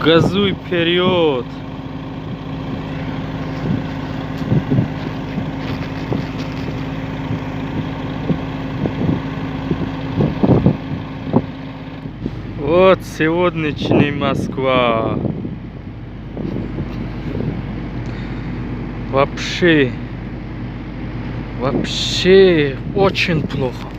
Газуй вперед! Вот сегодняшняя Москва. Вообще очень плохо.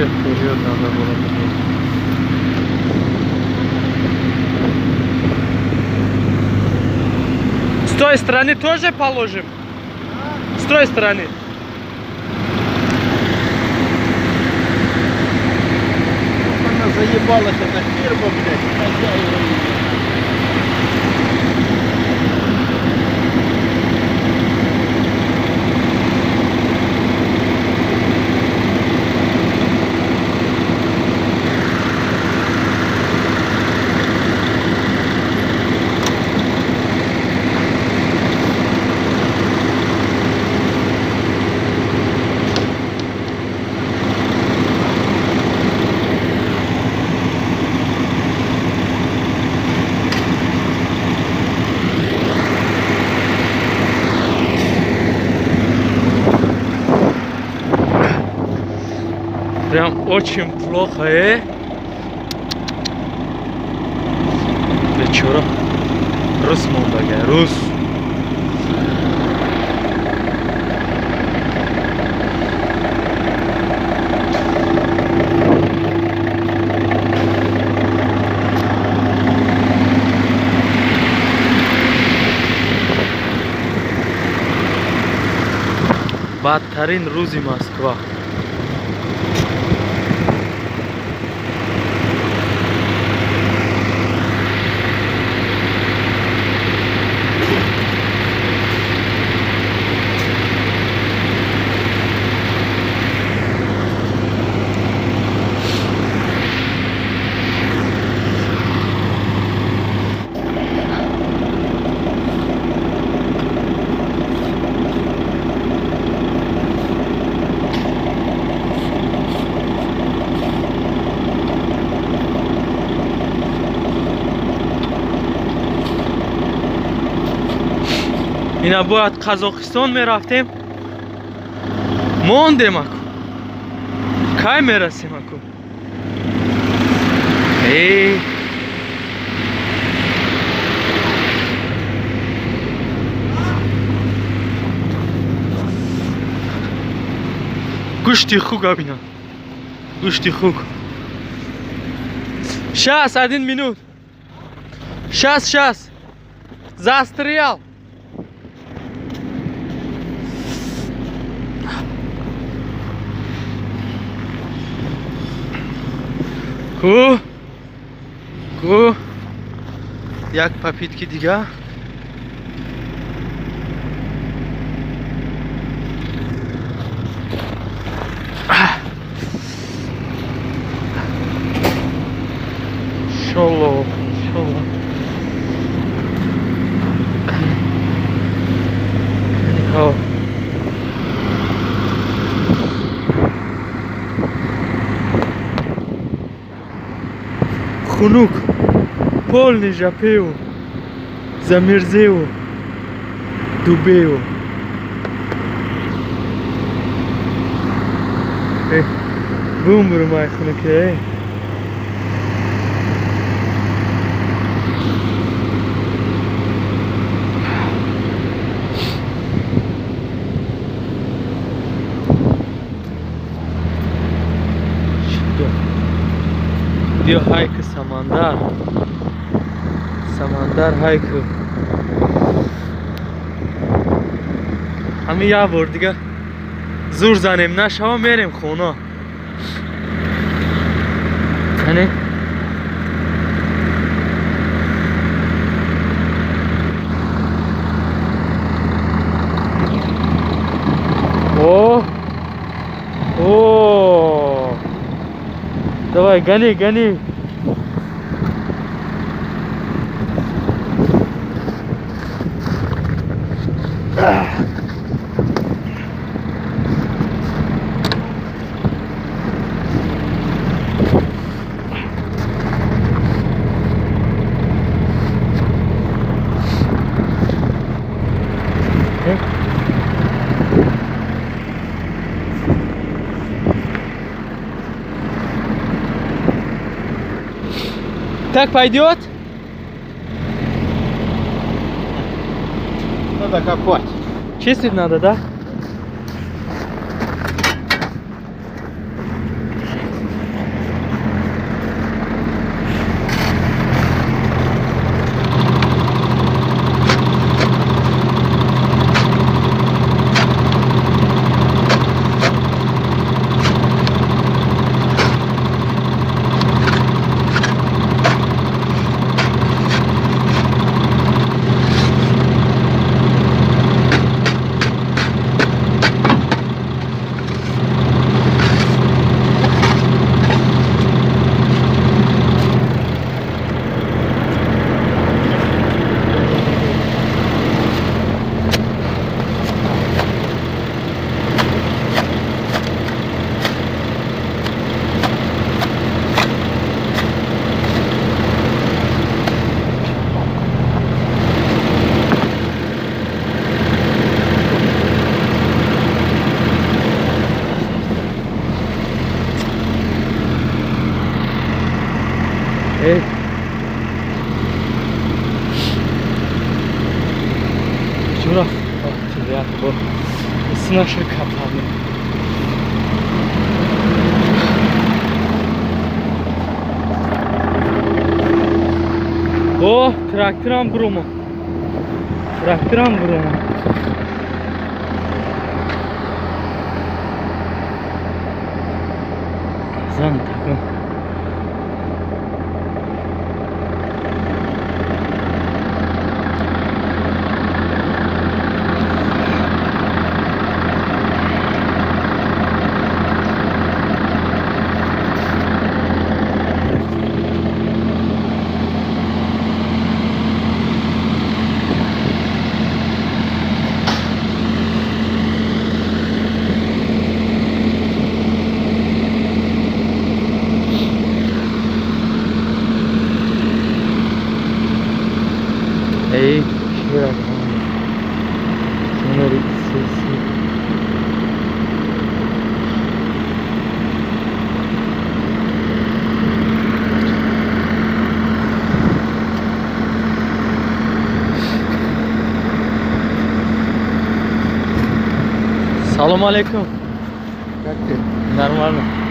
Вперед надо было. С той стороны тоже положим? С той стороны. Она заебалась, эта фирма, блядь, хозяева ее. Прям очень плохо, Вечером. Рус молдага, рус. Бадтарин рӯзи Москва. اینا باید قزاقستان میرفتیم موندیم اکو کی میرسیم اکو گوشتی خوگا بینا گوشتی خوگ 61 минут 6 застрял. Ку. Як попитки дига. Иншаллах. Хунук полный жапеу замерзел. Dubeo. Boom burum eigenlijk, hè. Diyor Haykı Samandar. Samandar Haykı. Hami ya دیگه زور زنیم نشوا میریم خونه یعنی اوه اوه давай гони гони Так пойдет? Надо копать. Чистить надо, да? Evet. Şurası. Bak ya bu. Isınaşı kapalı. O traktörün brumu. Traktörün brumu. Zan takım. Ey, şuraya. Şunları sesi. Salam alaikum. Как ты? Нормально.